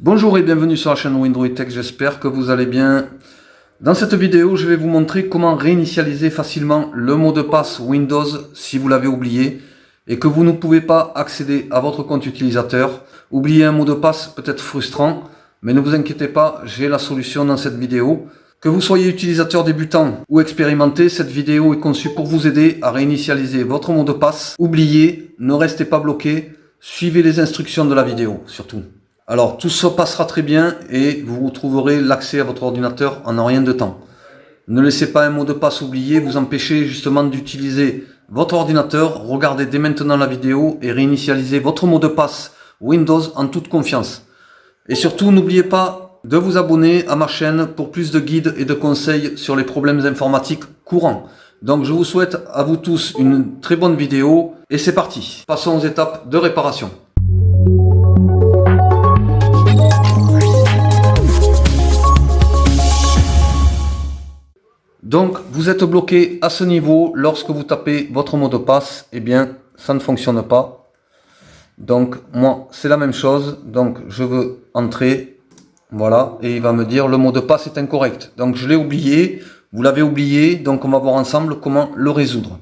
Bonjour et bienvenue sur la chaîne Windroid Tech, j'espère que vous allez bien. Dans cette vidéo, je vais vous montrer comment réinitialiser facilement le mot de passe Windows si vous l'avez oublié et que vous ne pouvez pas accéder à votre compte utilisateur. Oublier un mot de passe peut être frustrant, mais ne vous inquiétez pas, j'ai la solution dans cette vidéo. Que vous soyez utilisateur débutant ou expérimenté, cette vidéo est conçue pour vous aider à réinitialiser votre mot de passe. Oubliez, ne restez pas bloqué, suivez les instructions de la vidéo surtout. Alors tout se passera très bien et vous retrouverez l'accès à votre ordinateur en un rien de temps. Ne laissez pas un mot de passe oublié vous empêcher justement d'utiliser votre ordinateur. Regardez dès maintenant la vidéo et réinitialisez votre mot de passe Windows en toute confiance. Et surtout n'oubliez pas de vous abonner à ma chaîne pour plus de guides et de conseils sur les problèmes informatiques courants. Donc je vous souhaite à vous tous une très bonne vidéo et c'est parti. Passons aux étapes de réparation. Donc vous êtes bloqué à ce niveau lorsque vous tapez votre mot de passe, eh bien ça ne fonctionne pas. Donc moi c'est la même chose, donc je veux entrer. Voilà, et il va me dire le mot de passe est incorrect. Donc je l'ai oublié, vous l'avez oublié, donc on va voir ensemble comment le résoudre.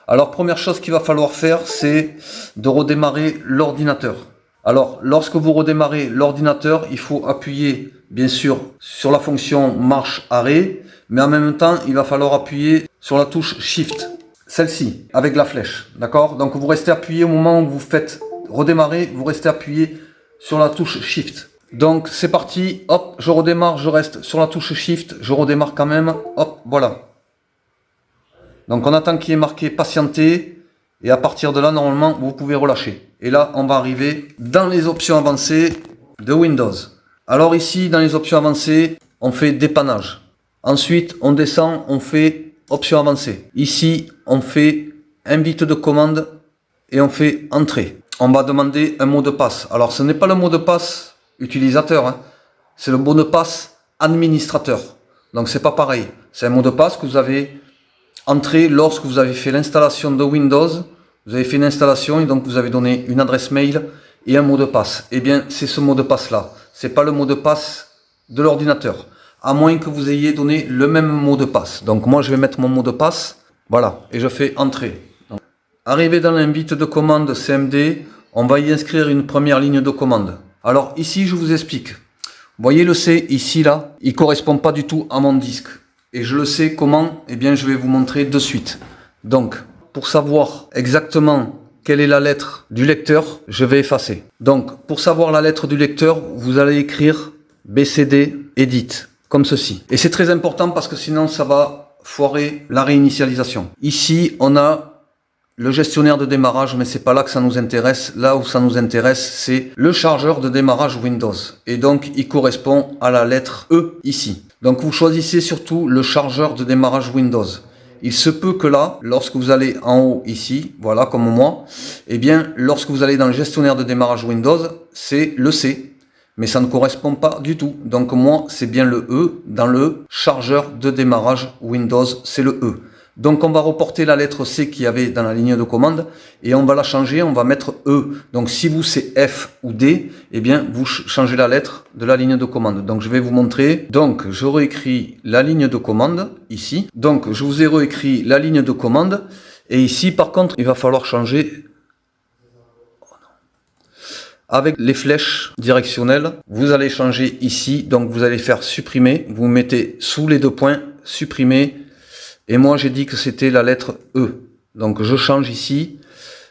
Alors première chose qu'il va falloir faire, c'est de redémarrer l'ordinateur. Alors lorsque vous redémarrez l'ordinateur, il faut appuyer bien sûr sur la fonction marche arrêt, mais en même temps il va falloir appuyer sur la touche Shift, celle-ci, avec la flèche, d'accord? Donc vous restez appuyé au moment où vous faites redémarrer, vous restez appuyé sur la touche Shift. Donc c'est parti, hop, je redémarre, je reste sur la touche Shift, je redémarre quand même, hop, voilà. Donc on attend qu'il y ait marqué patienter, et à partir de là, normalement, vous pouvez relâcher. Et là, on va arriver dans les options avancées de Windows. Alors ici, dans les options avancées, on fait dépannage. Ensuite, on descend, on fait options avancées. Ici, on fait invite de commande, et on fait entrée. On va demander un mot de passe. Alors ce n'est pas le mot de passe utilisateur, hein. C'est le mot de passe administrateur. Donc c'est pas pareil. C'est un mot de passe que vous avez entré lorsque vous avez fait l'installation de Windows. Vous avez fait une installation et donc vous avez donné une adresse mail et un mot de passe. Eh bien c'est ce mot de passe là. C'est pas le mot de passe de l'ordinateur. À moins que vous ayez donné le même mot de passe. Donc moi je vais mettre mon mot de passe. Voilà. Et je fais entrer. Donc, arrivé dans l'invite de commande CMD, on va y inscrire une première ligne de commande. Alors ici je vous explique, vous voyez le C ici là, il ne correspond pas du tout à mon disque. Et je le sais comment, eh bien je vais vous montrer de suite. Donc pour savoir exactement quelle est la lettre du lecteur, je vais effacer. Donc pour savoir la lettre du lecteur, vous allez écrire BCD Edit, comme ceci. Et c'est très important parce que sinon ça va foirer la réinitialisation. Ici on a le gestionnaire de démarrage, mais c'est pas là que ça nous intéresse. Là où ça nous intéresse, c'est le chargeur de démarrage Windows. Et donc, il correspond à la lettre E ici. Donc, vous choisissez surtout le chargeur de démarrage Windows. Il se peut que là, lorsque vous allez en haut ici, voilà, comme moi, eh bien, lorsque vous allez dans le gestionnaire de démarrage Windows, c'est le C. Mais ça ne correspond pas du tout. Donc, moi, c'est bien le E dans le chargeur de démarrage Windows, c'est le E. Donc on va reporter la lettre C qu'il y avait dans la ligne de commande et on va la changer, on va mettre E. Donc si vous c'est F ou D, eh bien vous changez la lettre de la ligne de commande. Donc je vais vous montrer. Donc je réécris la ligne de commande ici. Donc je vous ai réécrit la ligne de commande et ici par contre il va falloir changer avec les flèches directionnelles. Vous allez changer ici, donc vous allez faire supprimer, vous mettez sous les deux points, supprimer. Et moi, j'ai dit que c'était la lettre E. Donc, je change ici.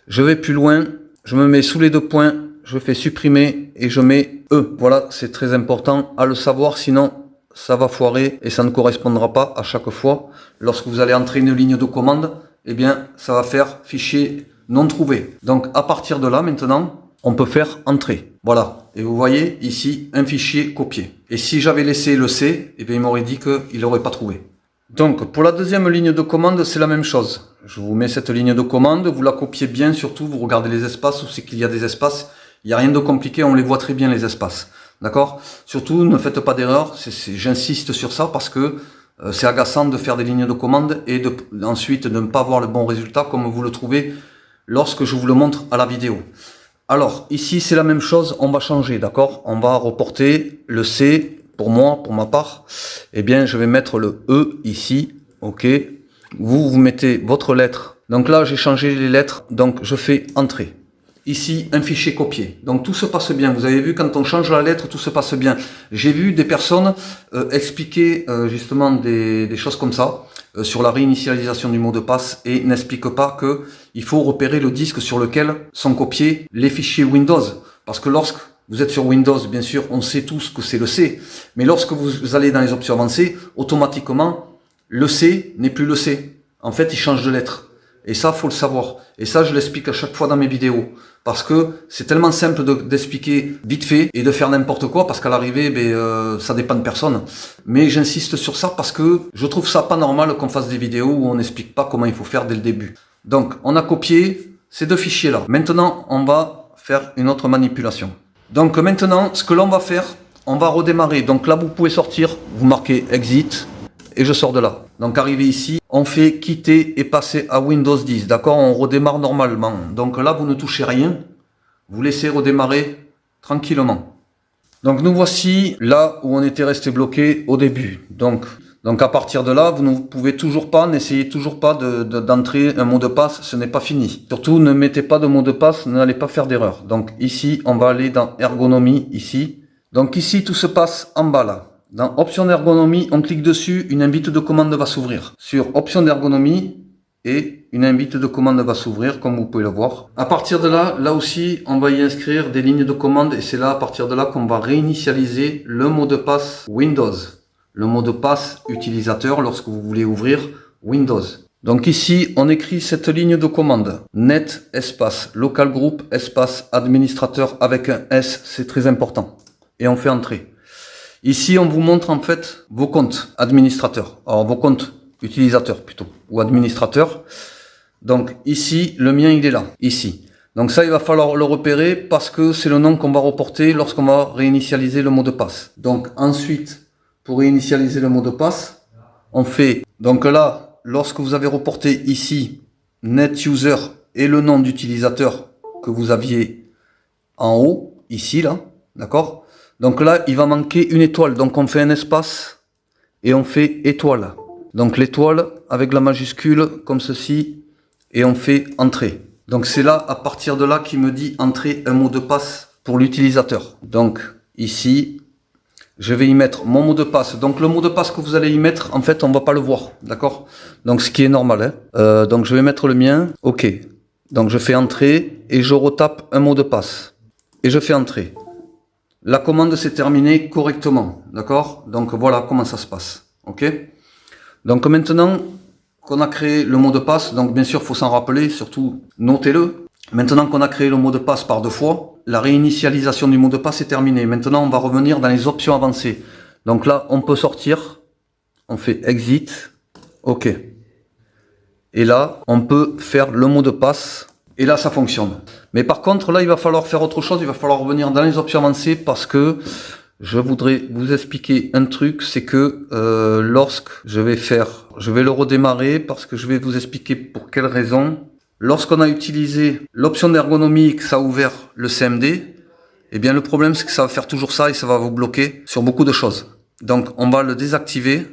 Je vais plus loin. Je me mets sous les deux points. Je fais supprimer et je mets E. Voilà, c'est très important à le savoir. Sinon, ça va foirer et ça ne correspondra pas à chaque fois. Lorsque vous allez entrer une ligne de commande, eh bien, ça va faire fichier non trouvé. Donc, à partir de là, maintenant, on peut faire entrer. Voilà. Et vous voyez ici, un fichier copié. Et si j'avais laissé le C, eh bien, il m'aurait dit qu'il n'aurait pas trouvé. Donc pour la deuxième ligne de commande, c'est la même chose. Je vous mets cette ligne de commande, vous la copiez bien, surtout vous regardez les espaces, où c'est qu'il y a des espaces. Il n'y a rien de compliqué, on les voit très bien les espaces. D'accord? Surtout ne faites pas d'erreur, j'insiste sur ça parce que c'est agaçant de faire des lignes de commande et ensuite de ne pas avoir le bon résultat comme vous le trouvez lorsque je vous le montre à la vidéo. Alors, ici, c'est la même chose, on va changer, d'accord? On va reporter le C, pour moi, pour ma part. Eh bien, je vais mettre le E ici, ok? Vous mettez votre lettre. Donc là, j'ai changé les lettres, donc je fais Entrée. Ici, un fichier copié. Donc tout se passe bien. Vous avez vu, quand on change la lettre, tout se passe bien. J'ai vu des personnes expliquer justement des choses comme ça sur la réinitialisation du mot de passe et n'expliquent pas que il faut repérer le disque sur lequel sont copiés les fichiers Windows. Parce que lorsque vous êtes sur Windows, bien sûr, on sait tous que c'est le C. Mais lorsque vous allez dans les options avancées, automatiquement, le C n'est plus le C. En fait, il change de lettre. Et ça, faut le savoir. Et ça, je l'explique à chaque fois dans mes vidéos. Parce que c'est tellement simple d'expliquer vite fait et de faire n'importe quoi, parce qu'à l'arrivée, ça dépend de personne. Mais j'insiste sur ça parce que je trouve ça pas normal qu'on fasse des vidéos où on n'explique pas comment il faut faire dès le début. Donc, on a copié ces deux fichiers-là. Maintenant, on va faire une autre manipulation. Donc maintenant, ce que l'on va faire, on va redémarrer. Donc là, vous pouvez sortir, vous marquez Exit. Et je sors de là. Donc arrivé ici, on fait quitter et passer à Windows 10. D'accord? On redémarre normalement. Donc là, vous ne touchez rien. Vous laissez redémarrer tranquillement. Donc nous voici là où on était resté bloqué au début. Donc à partir de là, vous ne pouvez toujours pas, n'essayez toujours pas d'entrer un mot de passe. Ce n'est pas fini. Surtout, ne mettez pas de mot de passe, n'allez pas faire d'erreur. Donc ici, on va aller dans Ergonomie, ici. Donc ici, tout se passe en bas là. Dans Options d'ergonomie, on clique dessus, une invite de commande va s'ouvrir. Sur Options d'ergonomie, et une invite de commande va s'ouvrir, comme vous pouvez le voir. À partir de là, là aussi, on va y inscrire des lignes de commande, et c'est là, à partir de là, qu'on va réinitialiser le mot de passe Windows. Le mot de passe utilisateur lorsque vous voulez ouvrir Windows. Donc ici, on écrit cette ligne de commande. Net, espace, local group, espace, administrateur avec un S, c'est très important. Et on fait entrer. Ici, on vous montre en fait vos comptes administrateurs. Alors, vos comptes utilisateurs plutôt, ou administrateurs. Donc ici, le mien, il est là, ici. Donc ça, il va falloir le repérer parce que c'est le nom qu'on va reporter lorsqu'on va réinitialiser le mot de passe. Donc ensuite, pour réinitialiser le mot de passe, on fait... Donc là, lorsque vous avez reporté ici, NetUser et le nom d'utilisateur que vous aviez en haut, ici, là, d'accord ? Donc là, il va manquer une étoile. Donc on fait un espace et on fait étoile. Donc l'étoile avec la majuscule comme ceci et on fait entrée. Donc c'est là, à partir de là, qu'il me dit entrer un mot de passe pour l'utilisateur. Donc ici, je vais y mettre mon mot de passe. Donc le mot de passe que vous allez y mettre, en fait, on va pas le voir. D'accord? Donc ce qui est normal. Hein. Donc je vais mettre le mien. OK. Donc je fais entrer et je retape un mot de passe. Et je fais entrer. La commande s'est terminée correctement, d'accord? Donc voilà comment ça se passe, ok? Donc maintenant qu'on a créé le mot de passe, donc bien sûr il faut s'en rappeler, surtout notez-le. Maintenant qu'on a créé le mot de passe par 2 fois, la réinitialisation du mot de passe est terminée. Maintenant on va revenir dans les options avancées. Donc là on peut sortir, on fait Exit, ok. Et là on peut faire le mot de passe. Et là, ça fonctionne. Mais par contre, là, il va falloir faire autre chose. Il va falloir revenir dans les options avancées parce que je voudrais vous expliquer un truc. C'est que lorsque je vais le redémarrer parce que je vais vous expliquer pour quelle raison. Lorsqu'on a utilisé l'option d'ergonomie et que ça a ouvert le CMD, eh bien, le problème, c'est que ça va faire toujours ça et ça va vous bloquer sur beaucoup de choses. Donc, on va le désactiver.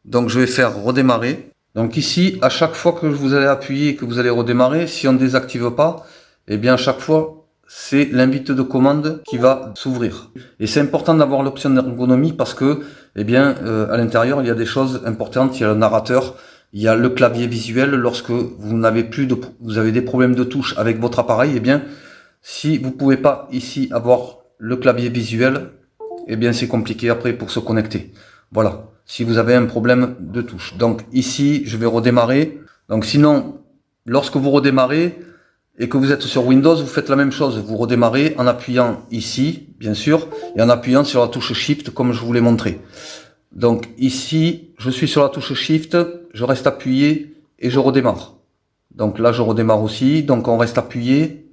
Donc, je vais faire redémarrer. Donc ici, à chaque fois que vous allez appuyer et que vous allez redémarrer, si on ne désactive pas, eh bien à chaque fois, c'est l'invite de commande qui va s'ouvrir. Et c'est important d'avoir l'option d'ergonomie parce que, eh bien, à l'intérieur, il y a des choses importantes. Il y a le narrateur, il y a le clavier visuel. Lorsque vous n'avez plus vous avez des problèmes de touche avec votre appareil, eh bien, si vous pouvez pas ici avoir le clavier visuel, eh bien, c'est compliqué après pour se connecter. Voilà. Si vous avez un problème de touche. Donc ici, je vais redémarrer. Donc sinon, lorsque vous redémarrez et que vous êtes sur Windows, vous faites la même chose. Vous redémarrez en appuyant ici, bien sûr, et en appuyant sur la touche Shift comme je vous l'ai montré. Donc ici, je suis sur la touche Shift, je reste appuyé et je redémarre. Donc là, je redémarre aussi. Donc on reste appuyé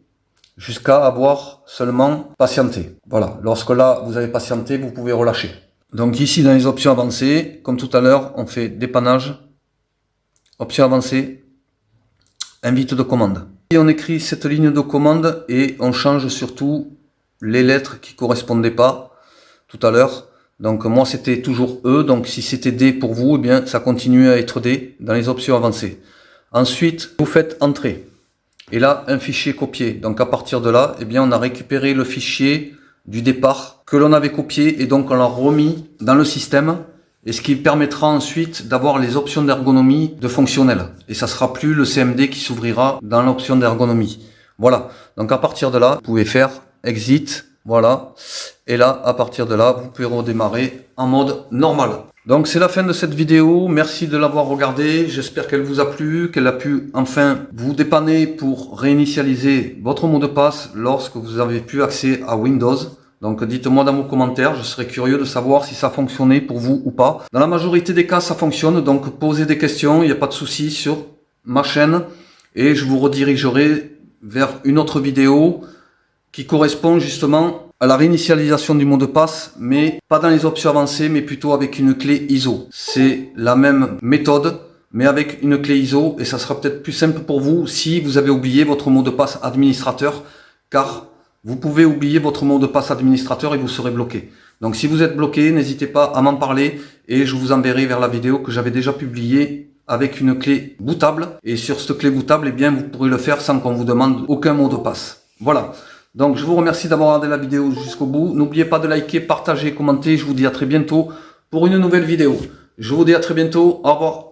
jusqu'à avoir seulement patienté. Voilà. Lorsque là, vous avez patienté, vous pouvez relâcher. Donc ici dans les options avancées, comme tout à l'heure, on fait dépannage, options avancées, invite de commande. Et on écrit cette ligne de commande et on change surtout les lettres qui correspondaient pas tout à l'heure. Donc moi c'était toujours E, donc si c'était D pour vous, eh bien ça continue à être D dans les options avancées. Ensuite, vous faites Entrée. Et là, un fichier copié. Donc à partir de là, eh bien on a récupéré le fichier du départ que l'on avait copié et donc on l'a remis dans le système. Et ce qui permettra ensuite d'avoir les options d'ergonomie de fonctionnel. Et ça sera plus le CMD qui s'ouvrira dans l'option d'ergonomie. Voilà. Donc à partir de là, vous pouvez faire Exit. Voilà. Et là, à partir de là, vous pouvez redémarrer en mode normal. Donc c'est la fin de cette vidéo. Merci de l'avoir regardée. J'espère qu'elle vous a plu, qu'elle a pu enfin vous dépanner pour réinitialiser votre mot de passe lorsque vous avez plus accès à Windows. Donc dites-moi dans vos commentaires, je serais curieux de savoir si ça fonctionnait pour vous ou pas. Dans la majorité des cas, ça fonctionne, donc posez des questions, il n'y a pas de souci sur ma chaîne. Et je vous redirigerai vers une autre vidéo qui correspond justement à la réinitialisation du mot de passe, mais pas dans les options avancées, mais plutôt avec une clé ISO. C'est la même méthode, mais avec une clé ISO, et ça sera peut-être plus simple pour vous si vous avez oublié votre mot de passe administrateur, car vous pouvez oublier votre mot de passe administrateur et vous serez bloqué. Donc si vous êtes bloqué, n'hésitez pas à m'en parler et je vous enverrai vers la vidéo que j'avais déjà publiée avec une clé bootable. Et sur cette clé bootable, eh bien, vous pourrez le faire sans qu'on vous demande aucun mot de passe. Voilà. Donc je vous remercie d'avoir regardé la vidéo jusqu'au bout. N'oubliez pas de liker, partager, commenter. Je vous dis à très bientôt pour une nouvelle vidéo. Je vous dis à très bientôt. Au revoir.